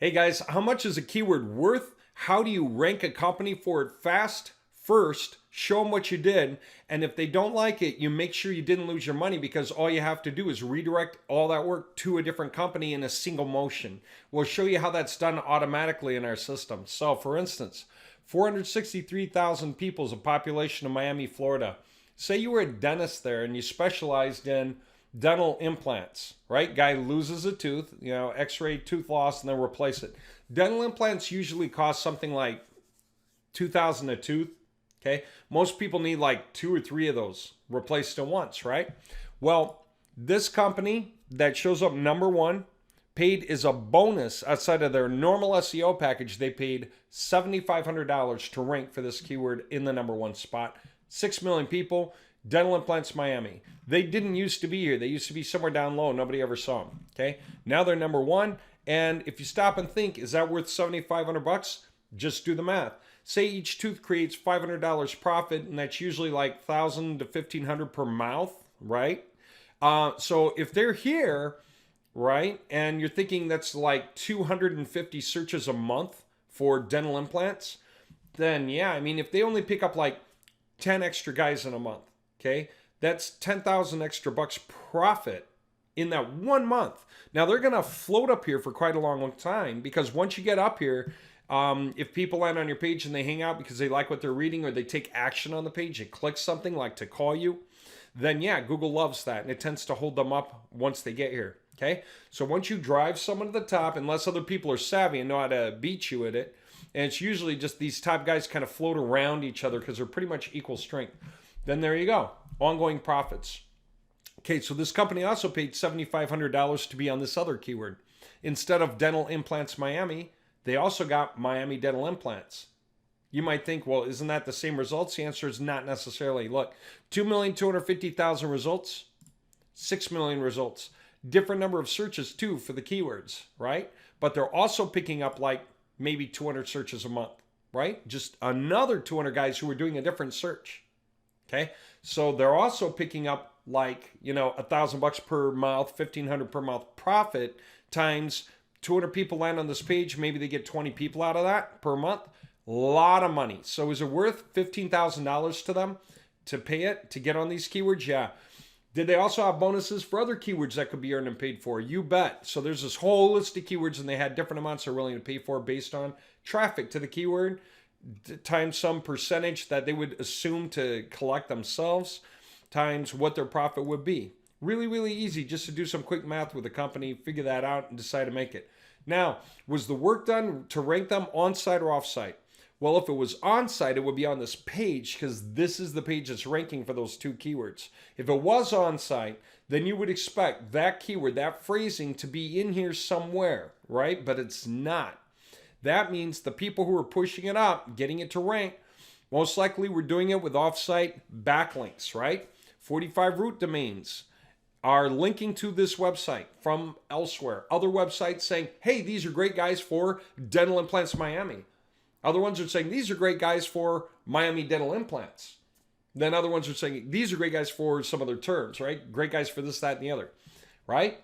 Hey guys, how much is a keyword worth? How do you rank a company for it fast? First, show them what you did. And if they don't like it, you make sure you didn't lose your money because all you have to do is redirect all that work to a different company in a single motion. We'll show you how that's done automatically in our system. So, for instance, 463,000 people is a population of Miami, Florida. Say you were a dentist there and you specialized in dental implants, right? Guy loses a tooth, x-ray tooth loss and then replace it. Dental implants usually cost something like 2,000 a tooth, okay? Most people need like 2 or 3 of those replaced at once, right? Well, this company that shows up number 1 paid is a bonus outside of their normal SEO package. They paid $7,500 to rank for this keyword in the number 1 spot. 6 million people. Dental implants Miami. They didn't used to be here. They used to be somewhere down low. Nobody ever saw them. Okay. Now they're number 1. And if you stop and think, is that worth $7,500? Just do the math. Say each tooth creates $500 profit, and that's usually like $1,000 to $1,500 per mouth, right? So if they're here, right, and you're thinking that's like 250 searches a month for dental implants, then yeah, I mean, if they only pick up like 10 extra guys in a month, okay, that's 10,000 extra bucks profit in that 1 month. Now they're gonna float up here for quite a long time because once you get up here, if people land on your page and they hang out because they like what they're reading or they take action on the page, they click something like to call you, then yeah, Google loves that and it tends to hold them up once they get here. Okay, so once you drive someone to the top, unless other people are savvy and know how to beat you at it, and it's usually just these top guys kind of float around each other because they're pretty much equal strength, then there you go, ongoing profits. Okay, so this company also paid $7,500 to be on this other keyword. Instead of dental implants Miami, they also got Miami dental implants. You might think, well, isn't that the same results? The answer is not necessarily. Look, 2,250,000 results, 6 million results. Different number of searches too for the keywords, right? But they're also picking up like maybe 200 searches a month, right? Just another 200 guys who are doing a different search. Okay, so they're also picking up like, $1,000 per mouth, 1,500 per mouth profit times 200 people land on this page. Maybe they get 20 people out of that per month. A lot of money. So is it worth $15,000 to them to pay it to get on these keywords? Yeah. Did they also have bonuses for other keywords that could be earned and paid for? You bet. So there's this whole list of keywords and they had different amounts they're willing to pay for based on traffic to the keyword times some percentage that they would assume to collect themselves times what their profit would be. Really, really easy just to do some quick math with a company, figure that out and decide to make it. Now, was the work done to rank them on-site or off-site? Well, if it was on-site, it would be on this page because this is the page that's ranking for those 2 keywords. If it was on-site, then you would expect that keyword, that phrasing to be in here somewhere, right? But it's not. That means the people who are pushing it up, getting it to rank, most likely we're doing it with off-site backlinks, right? 45 root domains are linking to this website from elsewhere. Other websites saying, hey, these are great guys for dental implants Miami. Other ones are saying, these are great guys for Miami dental implants. Then other ones are saying, these are great guys for some other terms, right? Great guys for this, that, and the other, right?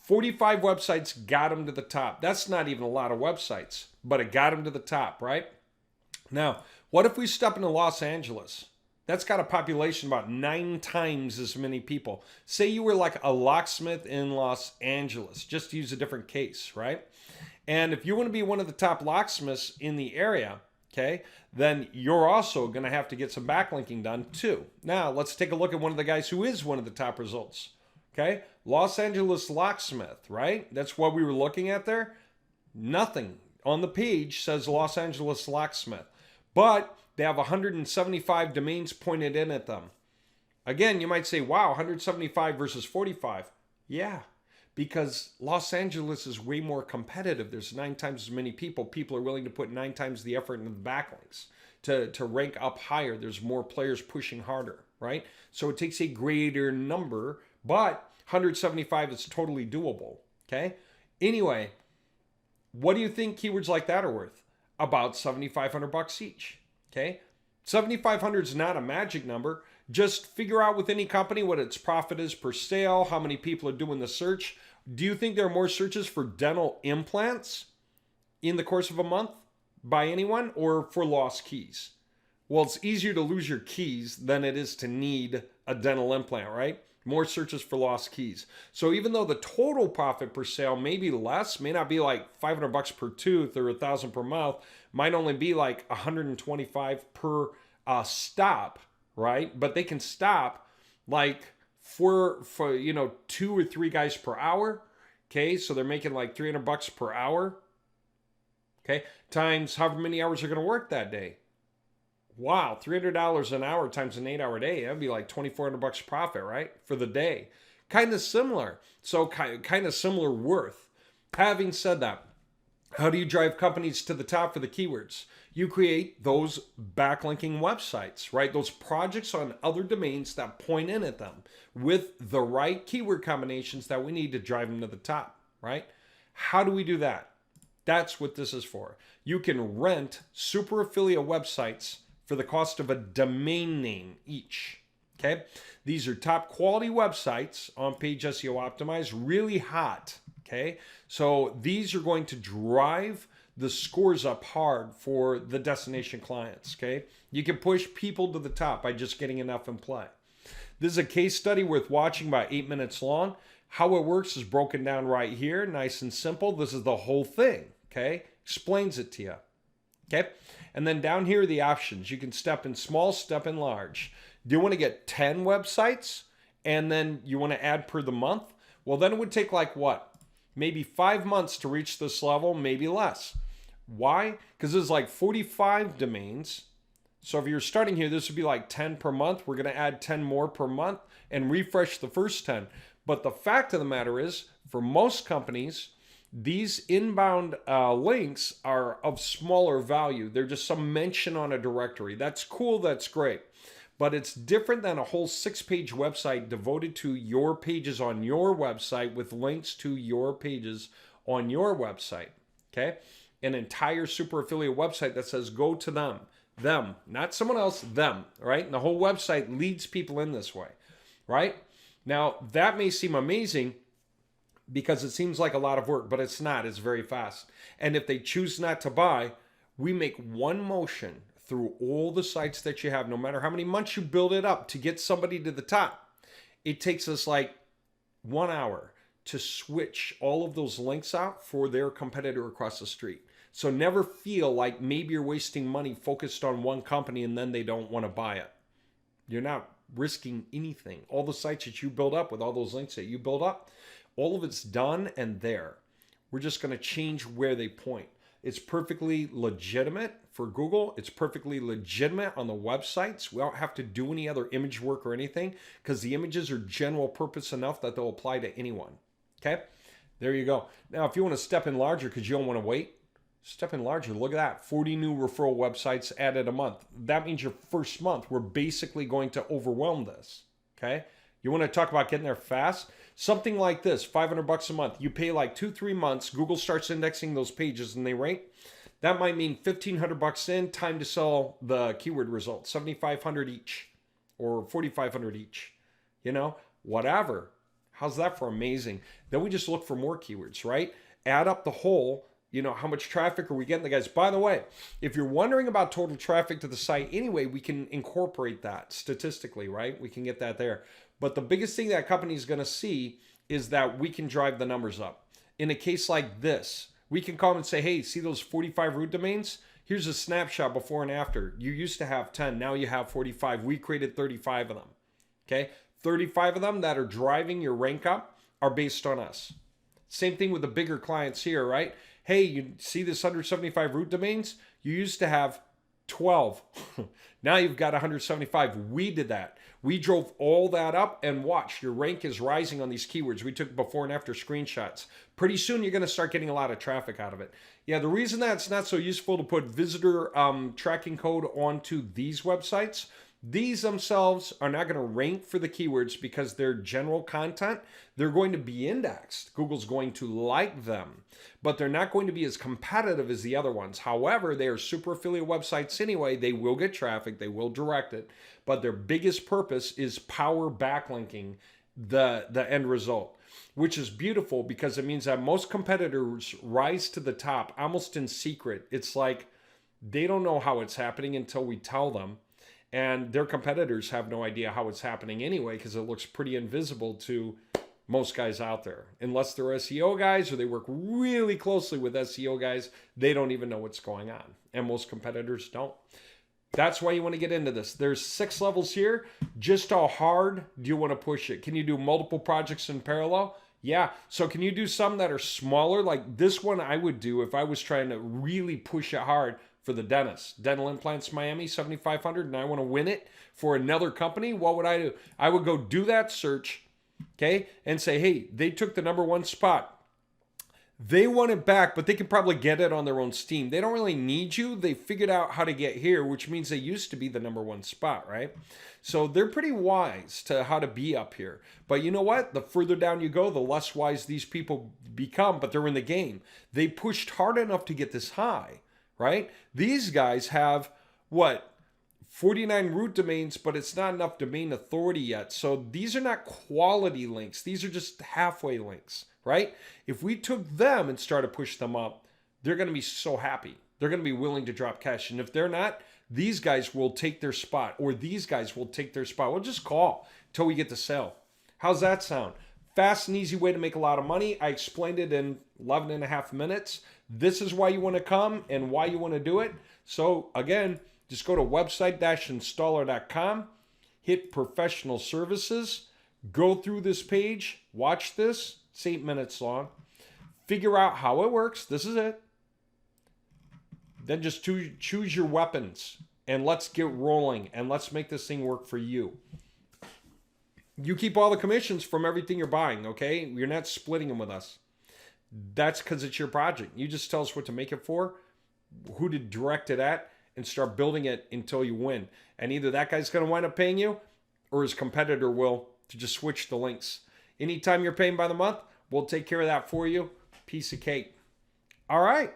45 websites got them to the top. That's not even a lot of websites, but it got them to the top, right? Now, what if we step into Los Angeles? That's got a population about 9 times as many people. Say you were like a locksmith in Los Angeles, just to use a different case, right? And if you want to be one of the top locksmiths in the area, okay, then you're also going to have to get some backlinking done too. Now, let's take a look at one of the guys who is one of the top results. Okay, Los Angeles Locksmith, right? That's what we were looking at there. Nothing on the page says Los Angeles Locksmith, but they have 175 domains pointed in at them. Again, you might say, wow, 175 versus 45. Yeah, because Los Angeles is way more competitive. There's 9 times as many people. People are willing to put 9 times the effort into the backlinks to rank up higher. There's more players pushing harder, right? So it takes a greater number, but 175 is totally doable, okay? Anyway, what do you think keywords like that are worth? About $7,500 each, okay? 7,500 is not a magic number. Just figure out with any company what its profit is per sale, how many people are doing the search. Do you think there are more searches for dental implants in the course of a month by anyone, or for lost keys? Well, it's easier to lose your keys than it is to need a dental implant, right? More searches for lost keys. So even though the total profit per sale may be less, may not be like $500 per tooth or $1,000 per mouth, might only be like $125 per stop, right? But they can stop like for 2 or 3 guys per hour. Okay, so they're making like $300 per hour. Okay, times however many hours they're going to work that day. Wow, $300 an hour times an 8-hour day, that'd be like $2,400 profit, right? For the day. Kind of similar. So kind of similar worth. Having said that, how do you drive companies to the top for the keywords? You create those backlinking websites, right? Those projects on other domains that point in at them with the right keyword combinations that we need to drive them to the top, right? How do we do that? That's what this is for. You can rent super affiliate websites for the cost of a domain name each. Okay, these are top quality websites on page SEO optimized, really hot. Okay, so these are going to drive the scores up hard for the destination clients. Okay, you can push people to the top by just getting enough in play. This is a case study worth watching, about 8 minutes long. How it works is broken down right here, nice and simple. This is the whole thing. Okay, explains it to you. Okay, and then down here are the options. You can step in small, step in large. Do you want to get 10 websites and then you want to add per the month? Well, then it would take like what? Maybe 5 months to reach this level, maybe less. Why? Because there's like 45 domains. So if you're starting here, this would be like 10 per month. We're going to add 10 more per month and refresh the first 10. But the fact of the matter is, for most companies, these inbound links are of smaller value. They're just some mention on a directory. That's cool, that's great. But it's different than a whole 6-page website devoted to your pages on your website with links to your pages on your website. Okay? An entire super affiliate website that says go to them, not someone else, them, right? And the whole website leads people in this way, right? Now, that may seem amazing because it seems like a lot of work, but it's not. It's very fast. And if they choose not to buy, we make one motion through all the sites that you have, no matter how many months you build it up to get somebody to the top. It takes us like 1 hour to switch all of those links out for their competitor across the street. So never feel like maybe you're wasting money focused on one company and then they don't want to buy it. You're not risking anything. All the sites that you build up with all those links that you build up, all of it's done and there. We're just going to change where they point. It's perfectly legitimate for Google. It's perfectly legitimate on the websites. We don't have to do any other image work or anything because the images are general purpose enough that they'll apply to anyone. Okay, there you go. Now, if you want to step in larger because you don't want to wait, step in larger. Look at that. 40 new referral websites added a month. That means your first month, we're basically going to overwhelm this. Okay, you want to talk about getting there fast? Something like this, $500 a month. You pay like 2-3 months. Google starts indexing those pages and they rank. That might mean $1,500 in, time to sell the keyword results, $7,500 each or $4,500 each. You know, whatever. How's that for amazing? Then we just look for more keywords, right? Add up the whole, how much traffic are we getting? The guys, by the way, if you're wondering about total traffic to the site anyway, we can incorporate that statistically, right? We can get that there. But the biggest thing that company is going to see is that we can drive the numbers up. In a case like this, we can come and say, hey, see those 45 root domains? Here's a snapshot before and after. You used to have 10, now you have 45. We created 35 of them. Okay? 35 of them that are driving your rank up are based on us. Same thing with the bigger clients here, right? Hey, you see this 175 root domains? You used to have 12. Now you've got 175. We did that. We drove all that up and watch, your rank is rising on these keywords. We took before and after screenshots. Pretty soon you're going to start getting a lot of traffic out of it. Yeah, the reason that it's not so useful to put visitor tracking code onto these websites, these themselves are not going to rank for the keywords because they're general content. They're going to be indexed. Google's going to like them, but they're not going to be as competitive as the other ones. However, they are super affiliate websites anyway. They will get traffic. They will direct it, but their biggest purpose is power backlinking the end result. which is beautiful because it means that most competitors rise to the top almost in secret. It's like they don't know how it's happening until we tell them. And their competitors have no idea how it's happening anyway because it looks pretty invisible to most guys out there. Unless they're SEO guys or they work really closely with SEO guys, they don't even know what's going on. And most competitors don't. That's why you want to get into this. There's 6 levels here. Just how hard do you want to push it? Can you do multiple projects in parallel? Yeah. So can you do some that are smaller? Like this one I would do if I was trying to really push it hard for the dentist. Dental Implants Miami, 7,500, and I want to win it for another company. What would I do? I would go do that search, okay, and say, hey, they took the #1 spot. They want it back, but they can probably get it on their own steam. They don't really need you. They figured out how to get here, which means they used to be the #1 spot, right? So they're pretty wise to how to be up here. But you know what? The further down you go, the less wise these people become, but they're in the game. They pushed hard enough to get this high, right? These guys have, what, 49 root domains, but it's not enough domain authority yet. So these are not quality links. These are just halfway links, right? If we took them and started to push them up, they're going to be so happy. They're going to be willing to drop cash. And if they're not, these guys will take their spot, or these guys will take their spot. We'll just call until we get the sale. How's that sound? Fast and easy way to make a lot of money. I explained it in 11 and a half minutes. This is why you want to come and why you want to do it. So again, just go to website-installer.com, hit professional services, go through this page, watch this, it's 8 minutes long, figure out how it works. This is it. Then just choose your weapons and let's get rolling and let's make this thing work for you. You keep all the commissions from everything you're buying, okay? You're not splitting them with us. That's because it's your project. You just tell us what to make it for, who to direct it at, and start building it until you win. And either that guy's going to wind up paying you or his competitor will, to just switch the links. Anytime you're paying by the month, we'll take care of that for you. Piece of cake. All right.